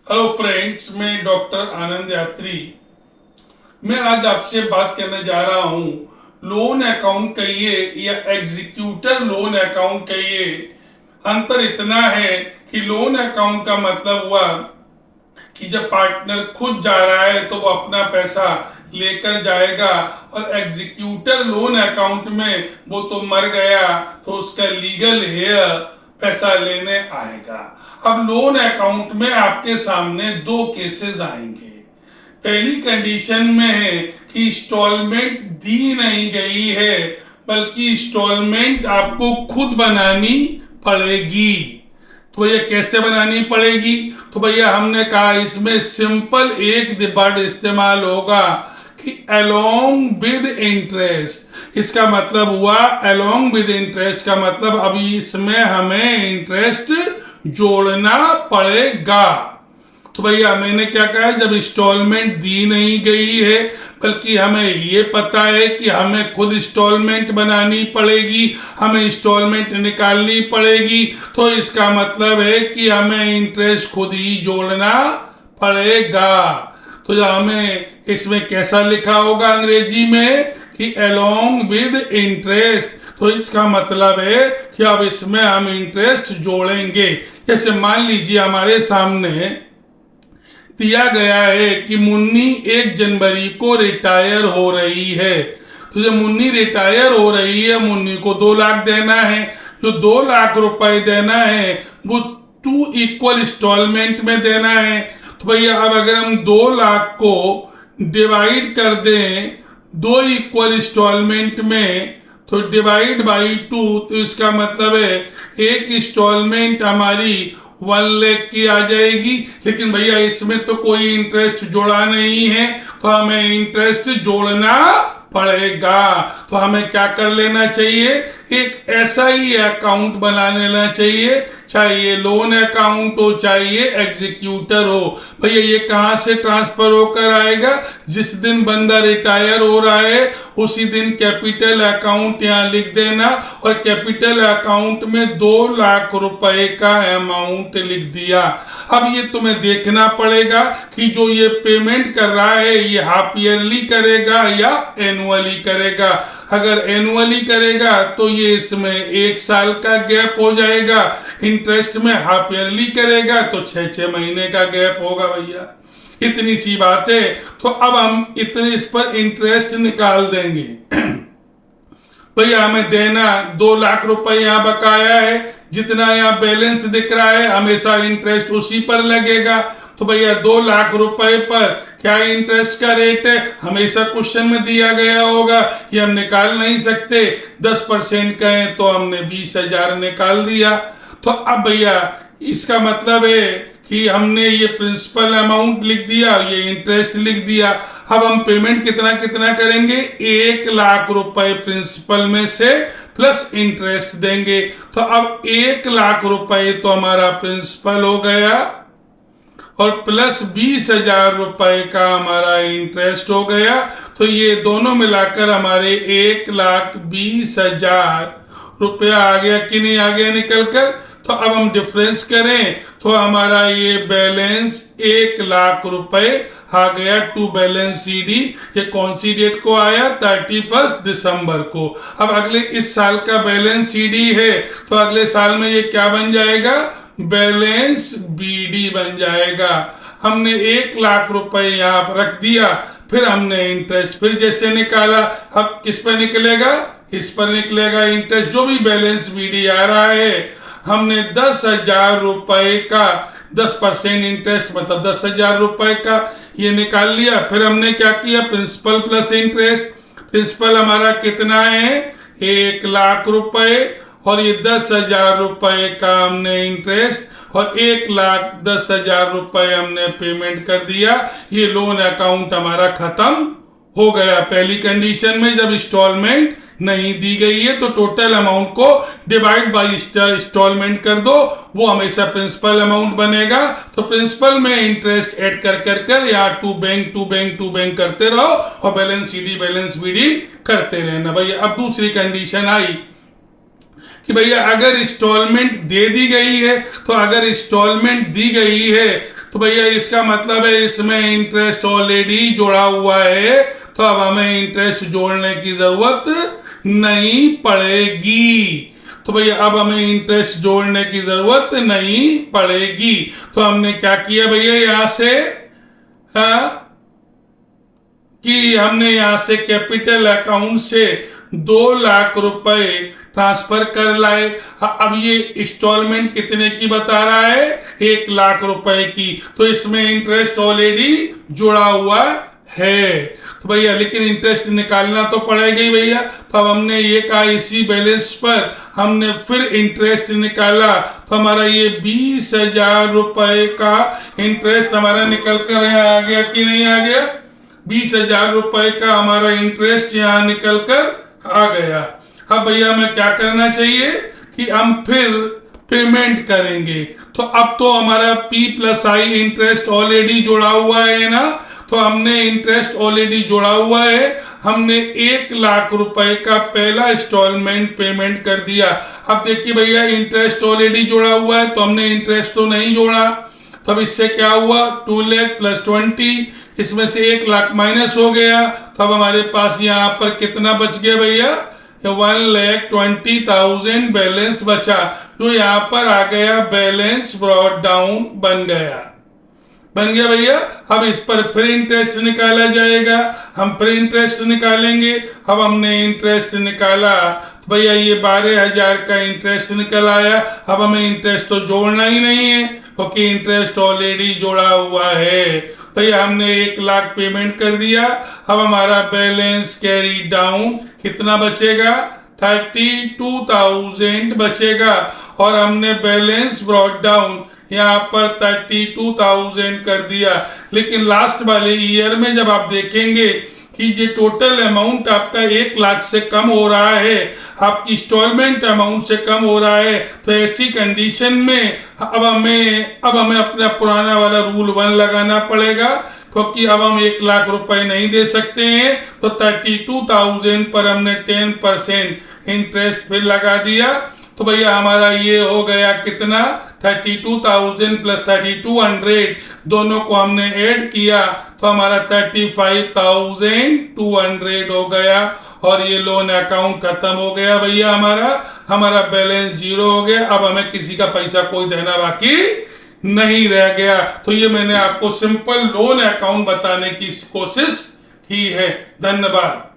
Hello friends, मैं doctor आनंद यात्री। मैं आज आपसे बात करने जा रहा हूँ। लोन अकाउंट कहिए या एग्जीक्यूटर लोन अकाउंट कहिए, अंतर इतना है कि लोन अकाउंट का मतलब हुआ कि जब पार्टनर खुद जा रहा है तो वो अपना पैसा लेकर जाएगा, और एग्जीक्यूटर लोन अकाउंट में वो तो मर गया तो उसका लीगल हेयर पैसा लेने आएगा। अब लोन अकाउंट में आपके सामने दो केसेस आएंगे। पहली कंडीशन में है कि इंस्टॉलमेंट दी नहीं गई है, बल्कि इंस्टॉलमेंट आपको खुद बनानी पड़ेगी। तो भैया कैसे बनानी पड़ेगी? तो भैया हमने कहा इसमें सिंपल एक वर्ड इस्तेमाल होगा कि अलोंग विद इंटरेस्ट। इसका मतलब हुआ अलोंग विद इंटरेस्ट का मतलब अभी इसमें हमें इंटरेस्ट जोड़ना पड़ेगा। तो भैया मैंने क्या कहा, जब इंस्टॉलमेंट दी नहीं गई है बल्कि हमें ये पता है कि हमें खुद इंस्टॉलमेंट बनानी पड़ेगी, हमें इंस्टॉलमेंट निकालनी पड़ेगी, तो इसका मतलब है कि हमें इंटरेस्ट खुद ही जोड़ना पड़ेगा। तो जब हमें इसमें कैसा लिखा होगा अंग्रेजी में कि अलोंग विद इंटरेस्ट, तो इसका मतलब है कि अब इसमें हम इंटरेस्ट जोड़ेंगे। जैसे मान लीजिए हमारे सामने दिया गया है कि मुन्नी 1 जनवरी को रिटायर हो रही है। तो जब मुन्नी रिटायर हो रही है, मुन्नी को 2 लाख देना है। जो 2 लाख रुपए देना है वो 2 इक्वल इंस्टॉलमेंट में देना है। तो भैया अब अगर हम 2 लाख को डिवाइड कर दें 2 इक्वल इंस्टॉलमेंट में, तो डिवाइड बाई 2, तो इसका मतलब है एक इंस्टॉलमेंट हमारी 1 लाख की आ जाएगी। लेकिन भैया इसमें तो कोई इंटरेस्ट जोड़ा नहीं है, तो हमें इंटरेस्ट जोड़ना पड़ेगा। तो हमें क्या कर लेना चाहिए, एक ऐसा ही अकाउंट बना लेना चाहिए, चाहे ये लोन अकाउंट हो चाहे ये एग्जीक्यूटर हो। भैया ये कहाँ से ट्रांसफर होकर आएगा? जिस दिन बंदा रिटायर हो रहा है उसी दिन कैपिटल अकाउंट यहाँ लिख देना, और कैपिटल अकाउंट में 2 लाख रुपए का अमाउंट लिख दिया। अब ये तुम्हें देखना पड़ेगा कि जो ये पेमेंट कर रहा है ये हाफ ईयरली करेगा या एनुअली करेगा। अगर एनुअली करेगा तो ये इसमें 1 साल का गैप हो जाएगा, इंटरेस्ट में हाफ ईयरली करेगा तो 6-6 महीने का गैप होगा। भैया इतनी सी बात है। तो अब हम इतने इस पर इंटरेस्ट निकाल देंगे। भैया हमें देना 2 लाख रुपए यहाँ बकाया है, जितना यहाँ बैलेंस दिख रहा है हमेशा इंटरेस्ट उसी पर लगेगा। तो भैया 2 लाख रुपए पर क्या इंटरेस्ट का रेट है, हमेशा क्वेश्चन में दिया गया होगा, ये हम निकाल नहीं सकते। 10% कहें तो हमने 20,000 निकाल दिया। तो अब भैया इसका मतलब है कि हमने ये प्रिंसिपल अमाउंट लिख दिया, ये इंटरेस्ट लिख दिया। अब हम पेमेंट कितना कितना करेंगे, 1 लाख रुपए प्रिंसिपल में से प्लस इंटरेस्ट देंगे। तो अब 1 लाख रुपए तो हमारा प्रिंसिपल हो गया और प्लस 20,000 रुपए का हमारा इंटरेस्ट हो गया। तो ये दोनों मिलाकर हमारे 1,20,000 रुपया आ गया कि नहीं आ गया निकल कर। तो अब हम डिफरेंस करें तो हमारा ये बैलेंस 1 लाख रुपए आ गया टू बैलेंस CD। ये कौन सी डेट को आया, 31 दिसंबर को। अब अगले इस साल का बैलेंस CD है, तो अगले साल में ये क्या बन जाएगा, बैलेंस BD बन जाएगा। हमने 1 लाख रुपए यहाँ रख दिया, फिर हमने इंटरेस्ट फिर जैसे निकाला, अब किस पर निकलेगा, इस पर निकलेगा इंटरेस्ट। जो भी बैलेंस BD आ रहा है हमने 10,000 रुपए का 10% इंटरेस्ट मतलब 10,000 रुपए का ये निकाल लिया। फिर हमने क्या किया, प्रिंसिपल प्लस इंटरेस्ट। प्रिंसिपल हमारा कितना है, 1 लाख रुपए, और ये 10,000 रुपए का हमने इंटरेस्ट और 1,10,000 रुपए हमने पेमेंट कर दिया। ये लोन अकाउंट हमारा खत्म हो गया। पहली कंडीशन में जब इंस्टॉलमेंट नहीं दी गई है तो टोटल अमाउंट को डिवाइड बाय इंस्टॉलमेंट कर दो, वो हमेशा प्रिंसिपल अमाउंट बनेगा। तो प्रिंसिपल में इंटरेस्ट ऐड कर कर कर या टू बैंक करते रहो और बैलेंस CD बैलेंस BD करते रहना। भैया अब दूसरी कंडीशन आई कि भैया अगर इंस्टॉलमेंट दे दी गई है, तो अगर इंस्टॉलमेंट दी गई है तो भैया इसका मतलब है इसमें इंटरेस्ट ऑलरेडी जुड़ा हुआ है, तो अब हमें इंटरेस्ट जोड़ने की जरूरत नहीं पड़ेगी। तो भैया अब हमें इंटरेस्ट जोड़ने की जरूरत नहीं पड़ेगी। तो हमने क्या किया भैया यहां से, हाँ, कि हमने यहां से कैपिटल अकाउंट से 2 लाख रुपए ट्रांसफर कर लाए। अब ये इंस्टॉलमेंट कितने की बता रहा है, 1 लाख रुपए की, तो इसमें इंटरेस्ट ऑलरेडी जुड़ा हुआ है। तो भैया लेकिन इंटरेस्ट निकालना तो पड़ेगा ही भैया। तो अब हमने ये कहा इसी बैलेंस पर हमने फिर इंटरेस्ट निकाला, तो हमारा ये 20,000 रुपए का इंटरेस्ट हमारा निकल कर यहाँ आ गया कि नहीं आ गया। 20,000 रुपए का हमारा इंटरेस्ट यहाँ निकल कर आ गया। अब भैया हमें क्या करना चाहिए कि हम फिर पेमेंट करेंगे। तो अब तो हमारा P+I इंटरेस्ट ऑलरेडी जुड़ा हुआ है ना, तो हमने इंटरेस्ट ऑलरेडी जुड़ा हुआ है, हमने 1 लाख रुपए का पहला इंस्टॉलमेंट पेमेंट कर दिया। अब देखिए भैया इंटरेस्ट ऑलरेडी जुड़ा हुआ है, तो हमने इंटरेस्ट तो नहीं जोड़ा, तो अब इससे क्या हुआ, 2 लाख + 20, इसमें से 1 लाख माइनस हो गया। तो अब हमारे पास यहाँ पर कितना बच गया भैया, 1,20,000 बैलेंस बचा, जो यहाँ पर आ गया बैलेंस ब्रॉट डाउन बन गया भैया। अब इस पर फिर इंटरेस्ट निकाला जाएगा, हम फिर इंटरेस्ट निकालेंगे। अब हमने इंटरेस्ट निकाला तो भैया ये 12,000 का इंटरेस्ट निकल आया। अब हमें इंटरेस्ट तो जोड़ना ही नहीं है क्योंकि इंटरेस्ट ऑलरेडी जोड़ा हुआ है। भैया हमने 1 लाख पेमेंट कर दिया। अब हमारा बैलेंस कैरी डाउन कितना बचेगा, 32,000 बचेगा, और हमने बैलेंस ब्रॉट डाउन यहाँ पर 32,000 कर दिया। लेकिन लास्ट वाले ईयर में जब आप देखेंगे कि ये टोटल अमाउंट आपका 1 लाख से कम हो रहा है, आपकी इंस्टॉलमेंट अमाउंट से कम हो रहा है, तो ऐसी कंडीशन में अब हमें अपना पुराना वाला रूल 1 लगाना पड़ेगा, क्योंकि अब हम 1 लाख रुपए नहीं दे सकते हैं। तो 32,000 पर हमने 10% इंटरेस्ट फिर लगा दिया। तो भैया हमारा ये हो गया कितना, 32,000 + 3,200 दोनों को हमने ऐड किया तो हमारा 35,200 हो गया, और ये लोन अकाउंट खत्म हो गया भैया। हमारा बैलेंस 0 हो गया। अब हमें किसी का पैसा कोई देना बाकी नहीं रह गया। तो ये मैंने आपको सिंपल लोन अकाउंट बताने की कोशिश की है। धन्यवाद।